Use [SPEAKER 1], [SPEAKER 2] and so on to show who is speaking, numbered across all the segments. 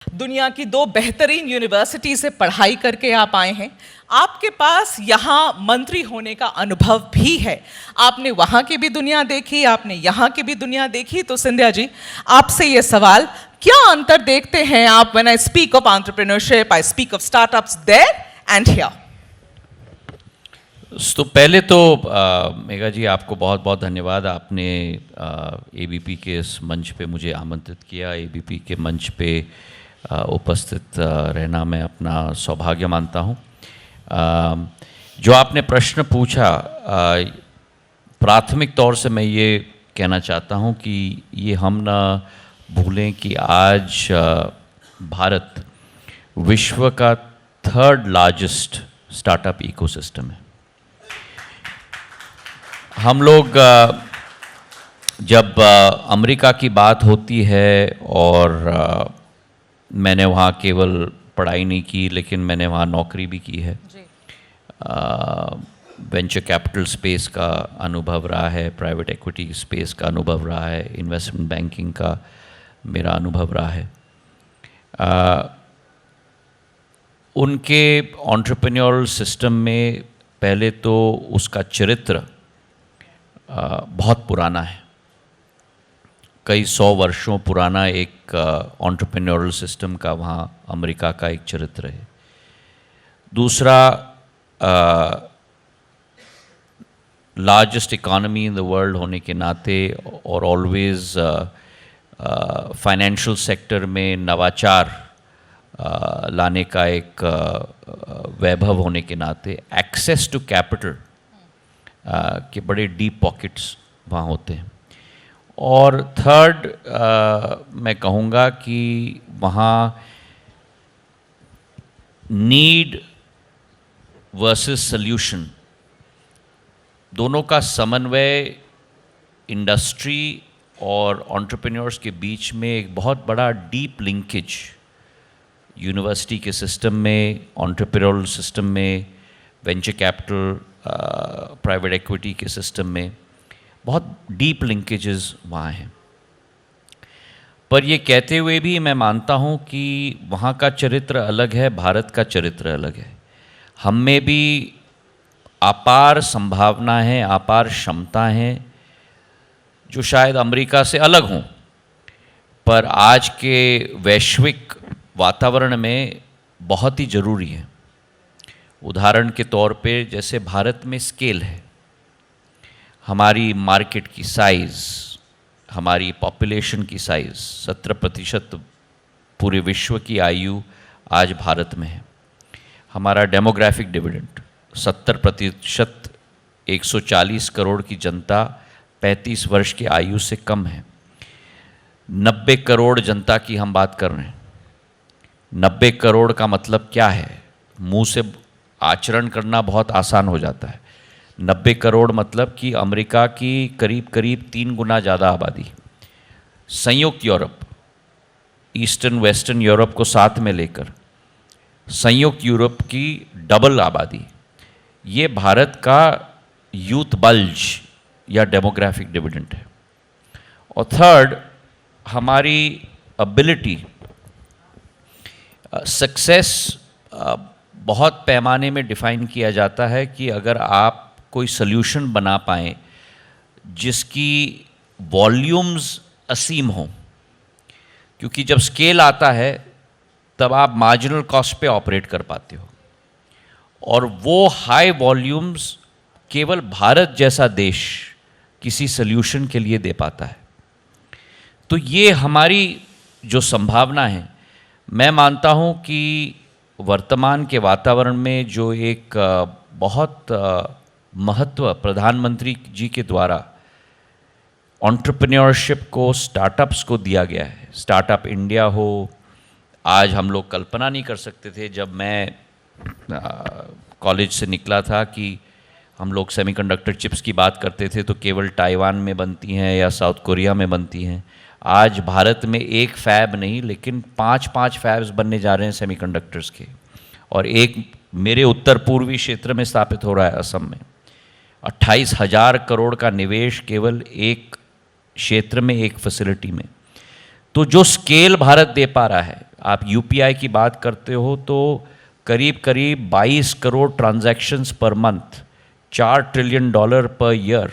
[SPEAKER 1] दुनिया की दो बेहतरीन यूनिवर्सिटी से पढ़ाई करके आप आए हैं। आपके पास यहाँ मंत्री होने का अनुभव भी है। आपने वहाँ की भी दुनिया देखी, आपने यहाँ की भी दुनिया देखी। तो सिंधिया जी, आपसे ये सवाल, क्या अंतर देखते हैं आप? When I speak of entrepreneurship, I speak of startups there and here.
[SPEAKER 2] तो पहले तो मेघा जी, आपको बहुत बहुत धन्यवाद। आपने एबीपी के इस मंच पे मुझे आमंत्रित किया। एबीपी के मंच पे उपस्थित रहना मैं अपना सौभाग्य मानता हूँ। जो आपने प्रश्न पूछा, प्राथमिक तौर से मैं ये कहना चाहता हूँ कि ये हम ना भूलें कि आज भारत विश्व का 3rd लार्जेस्ट स्टार्टअप इकोसिस्टम है। हम लोग जब अमेरिका की बात होती है, और मैंने वहाँ केवल पढ़ाई नहीं की, लेकिन मैंने वहाँ नौकरी भी की है। वेंचर कैपिटल स्पेस का अनुभव रहा है, प्राइवेट इक्विटी स्पेस का अनुभव रहा है, इन्वेस्टमेंट बैंकिंग का मेरा अनुभव रहा है। उनके एंटरप्रेन्योरल सिस्टम में पहले तो उसका चरित्र बहुत पुराना है, कई 100 वर्षों पुराना एक एंटरप्रेन्योरल सिस्टम का वहाँ अमेरिका का एक चरित्र है। दूसरा, largest economy in the world होने के नाते, और ऑलवेज फाइनेंशियल सेक्टर में नवाचार लाने का एक वैभव होने के नाते, एक्सेस टू कैपिटल के बड़े डीप पॉकेट्स वहाँ होते हैं। और थर्ड, मैं कहूँगा कि वहाँ नीड वर्सेस सल्यूशन दोनों का समन्वय इंडस्ट्री और एंटरप्रेन्योर्स के बीच में एक बहुत बड़ा डीप लिंकेज यूनिवर्सिटी के सिस्टम में, एंटरप्रेन्योरल सिस्टम में, वेंचर कैपिटल, प्राइवेट इक्विटी के सिस्टम में बहुत डीप लिंकेजेस वहाँ हैं। पर ये कहते हुए भी मैं मानता हूँ कि वहाँ का चरित्र अलग है, भारत का चरित्र अलग है। हम में भी अपार संभावना है, अपार क्षमता हैं, जो शायद अमेरिका से अलग हों, पर आज के वैश्विक वातावरण में बहुत ही ज़रूरी है। उदाहरण के तौर पे, जैसे भारत में स्केल है, हमारी मार्केट की साइज़, हमारी पॉपुलेशन की साइज़, 17% पूरे विश्व की आयु आज भारत में है। हमारा डेमोग्राफिक डिविडेंड 70%, 140 करोड़ की जनता 35 वर्ष की आयु से कम है। 90 करोड़ जनता की हम बात कर रहे हैं। 90 करोड़ का मतलब क्या है? मुंह से आचरण करना बहुत आसान हो जाता है। 90 करोड़ मतलब कि अमेरिका की करीब करीब 3 गुना ज़्यादा आबादी। संयुक्त यूरोप, ईस्टर्न वेस्टर्न यूरोप को साथ में लेकर संयुक्त यूरोप की डबल आबादी। ये भारत का यूथ बल्ज या डेमोग्राफिक डिविडेंड है। और थर्ड, हमारी एबिलिटी, सक्सेस बहुत पैमाने में डिफ़ाइन किया जाता है कि अगर आप कोई सल्यूशन बना पाएँ जिसकी वॉल्यूम्स असीम हों, क्योंकि जब स्केल आता है तब आप मार्जिनल कॉस्ट पे ऑपरेट कर पाते हो, और वो हाई वॉल्यूम्स केवल भारत जैसा देश किसी सल्यूशन के लिए दे पाता है। तो ये हमारी जो संभावना है, मैं मानता हूँ कि वर्तमान के वातावरण में जो एक बहुत महत्व प्रधानमंत्री जी के द्वारा एंटरप्रेन्योरशिप को, स्टार्टअप्स को दिया गया है, स्टार्टअप इंडिया हो, आज हम लोग कल्पना नहीं कर सकते थे जब मैं कॉलेज से निकला था कि हम लोग सेमीकंडक्टर चिप्स की बात करते थे तो केवल ताइवान में बनती हैं या साउथ कोरिया में बनती हैं। आज भारत में एक फैब नहीं, लेकिन 5 फैब्स बनने जा रहे हैं सेमीकंडक्टर्स के, और एक मेरे उत्तर पूर्वी क्षेत्र में स्थापित हो रहा है, असम में। 28,000 करोड़ का निवेश केवल एक क्षेत्र में, एक फैसिलिटी में। तो जो स्केल भारत दे पा रहा है, आप यूपीआई की बात करते हो तो करीब करीब 22 crore transactions per month, $4 trillion per year.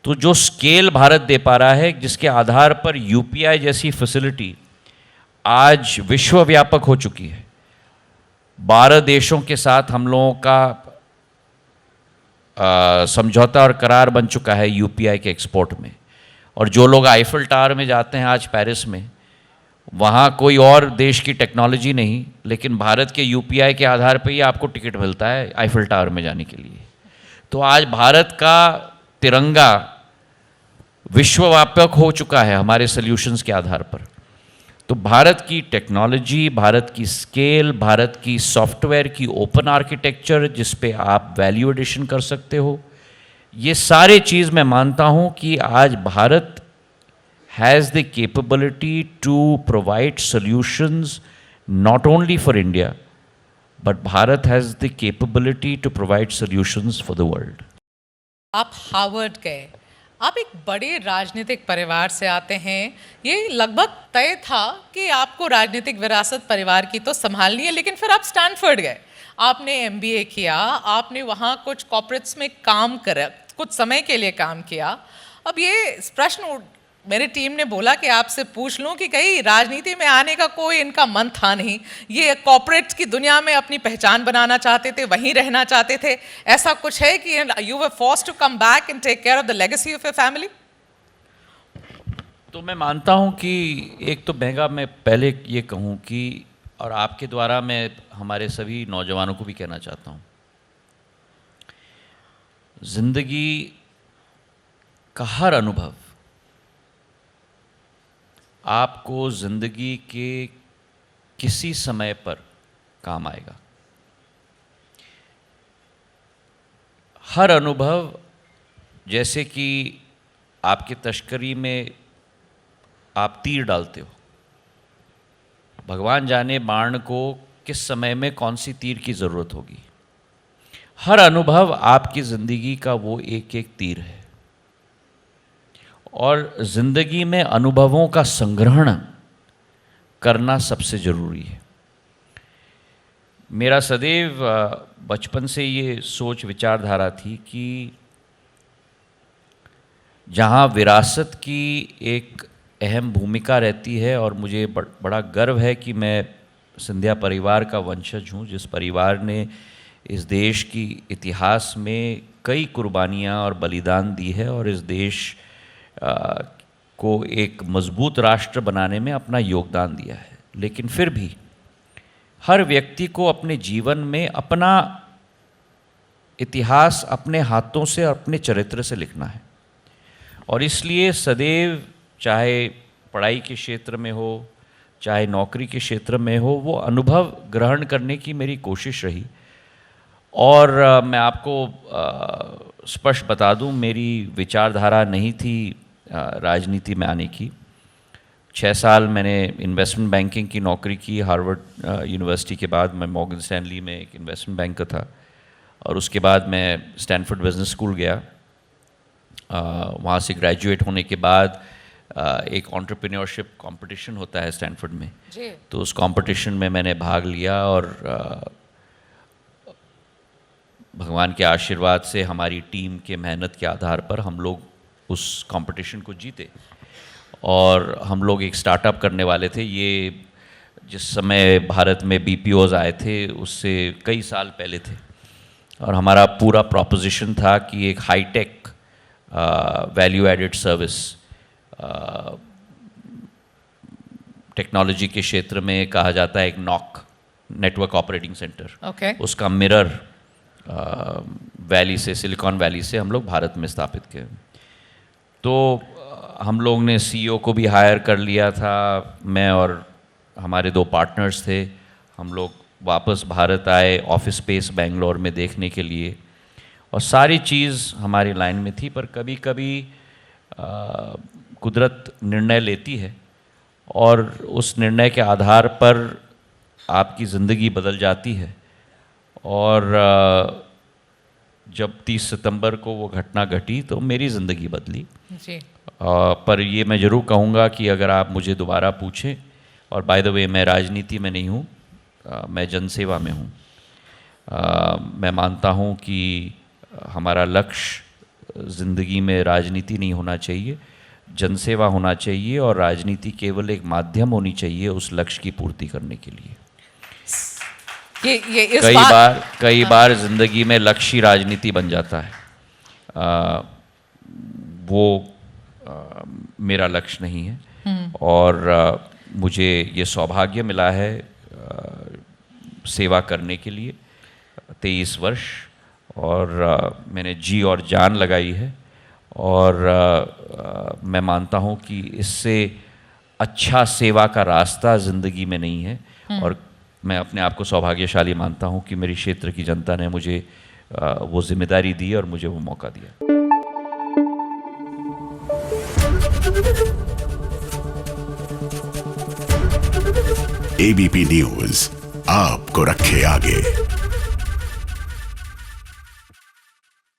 [SPEAKER 2] तो जो स्केल भारत दे पा रहा है, जिसके आधार पर यूपीआई जैसी फैसिलिटी आज विश्वव्यापक हो चुकी है। 12 देशों के साथ हम लोगों का समझौता और करार बन चुका है यूपीआई के एक्सपोर्ट में। और जो लोग आईफिल टावर में जाते हैं आज पेरिस में, वहाँ कोई और देश की टेक्नोलॉजी नहीं, लेकिन भारत के यूपीआई के आधार पर ही आपको टिकट मिलता है आईफिल टावर में जाने के लिए। तो आज भारत का तिरंगा विश्वव्यापक हो चुका है हमारे सॉल्यूशंस के आधार पर। तो भारत की टेक्नोलॉजी, भारत की स्केल, भारत की सॉफ्टवेयर की ओपन आर्किटेक्चर जिस पे आप वैल्यू एडिशन कर सकते हो, ये सारे चीज़ मैं मानता हूँ कि आज Bharat has the capability to provide solutions not only for India, but Bharat has the capability to provide solutions for the world.
[SPEAKER 1] आप हार्वर्ड गए, आप एक बड़े राजनीतिक परिवार से आते हैं। ये लगभग तय था कि आपको राजनीतिक विरासत परिवार की तो संभालनी है, लेकिन फिर आप स्टैनफोर्ड गए, आपने एमबीए किया, आपने वहाँ कुछ कॉर्पोरेट्स में काम करा, कुछ समय के लिए काम किया। अब ये प्रश्न मेरी टीम ने बोला कि आपसे पूछ लूं कि कहीं राजनीति में आने का कोई इनका मन था नहीं, ये कॉर्पोरेट्स की दुनिया में अपनी पहचान बनाना चाहते थे, वहीं रहना चाहते थे, ऐसा कुछ है कि you were forced to come back and take care of the legacy of your family?
[SPEAKER 2] तो मैं मानता हूं कि एक तो महंगा, मैं पहले ये कहूं कि, और आपके द्वारा मैं हमारे सभी नौजवानों को भी कहना चाहता हूं, जिंदगी का हर अनुभव आपको जिंदगी के किसी समय पर काम आएगा। हर अनुभव, जैसे कि आपके तस्करी में आप तीर डालते हो, भगवान जाने बाण को किस समय में कौन सी तीर की ज़रूरत होगी। हर अनुभव आपकी ज़िंदगी का वो एक एक तीर है। और ज़िंदगी में अनुभवों का संग्रहण करना सबसे ज़रूरी है। मेरा सदैव बचपन से ये सोच विचारधारा थी कि जहाँ विरासत की एक अहम भूमिका रहती है, और मुझे बड़ा गर्व है कि मैं सिंधिया परिवार का वंशज हूँ, जिस परिवार ने इस देश की इतिहास में कई कुर्बानियाँ और बलिदान दी है और इस देश को एक मजबूत राष्ट्र बनाने में अपना योगदान दिया है। लेकिन फिर भी हर व्यक्ति को अपने जीवन में अपना इतिहास अपने हाथों से, अपने चरित्र से लिखना है। और इसलिए सदैव, चाहे पढ़ाई के क्षेत्र में हो, चाहे नौकरी के क्षेत्र में हो, वो अनुभव ग्रहण करने की मेरी कोशिश रही। और मैं आपको स्पष्ट बता दूं, मेरी विचारधारा नहीं थी राजनीति में आने की। 6 साल मैंने इन्वेस्टमेंट बैंकिंग की नौकरी की हार्वर्ड यूनिवर्सिटी के बाद। मैं मॉर्गन स्टैनली में एक इन्वेस्टमेंट बैंकर था, और उसके बाद मैं स्टैनफोर्ड बिजनेस स्कूल गया। वहाँ से ग्रेजुएट होने के बाद एक एंटरप्रेन्योरशिप कंपटीशन होता है स्टैनफोर्ड में, तो उस कंपटीशन में मैंने भाग लिया, और भगवान के आशीर्वाद से, हमारी टीम के मेहनत के आधार पर हम लोग उस कंपटीशन को जीते। और हम लोग एक स्टार्टअप करने वाले थे। ये जिस समय भारत में बीपीओज आए थे उससे कई साल पहले थे, और हमारा पूरा प्रोपोजिशन था कि एक high tech value added service, technology के क्षेत्र में कहा जाता है एक नॉक, नेटवर्क ऑपरेटिंग सेंटर, उसका मिरर वैली से, सिलिकॉन वैली से हम लोग भारत में स्थापित किए। तो हम लोग ने सीईओ को भी हायर कर लिया था। मैं और हमारे 2 पार्टनर्स थे। हम लोग वापस भारत आए ऑफिस स्पेस बेंगलोर में देखने के लिए, और सारी चीज़ हमारी लाइन में थी। पर कभी कभी कुदरत निर्णय लेती है, और उस निर्णय के आधार पर आपकी ज़िंदगी बदल जाती है। और जब 30 सितंबर को वो घटना घटी तो मेरी ज़िंदगी बदली जी। पर ये मैं ज़रूर कहूँगा कि अगर आप मुझे दोबारा पूछें, और बाय द वे मैं राजनीति में नहीं हूँ, मैं जनसेवा में हूँ। मैं मानता हूँ कि हमारा लक्ष्य ज़िंदगी में राजनीति नहीं होना चाहिए, जनसेवा होना चाहिए, और राजनीति केवल एक माध्यम होनी चाहिए उस लक्ष्य की पूर्ति करने के लिए।
[SPEAKER 1] ये इस बात
[SPEAKER 2] कई बार ज़िंदगी में लक्ष्य ही राजनीति बन जाता है। वो मेरा लक्ष्य नहीं है, और मुझे ये सौभाग्य मिला है सेवा करने के लिए 23 वर्ष, और मैंने जी और जान लगाई है, और मैं मानता हूँ कि इससे अच्छा सेवा का रास्ता ज़िंदगी में नहीं है। और मैं अपने आप को सौभाग्यशाली मानता हूँ कि मेरी क्षेत्र की जनता ने मुझे वो जिम्मेदारी दी और मुझे वो मौका दिया।
[SPEAKER 3] एबीपी न्यूज़ आपको रखे आगे।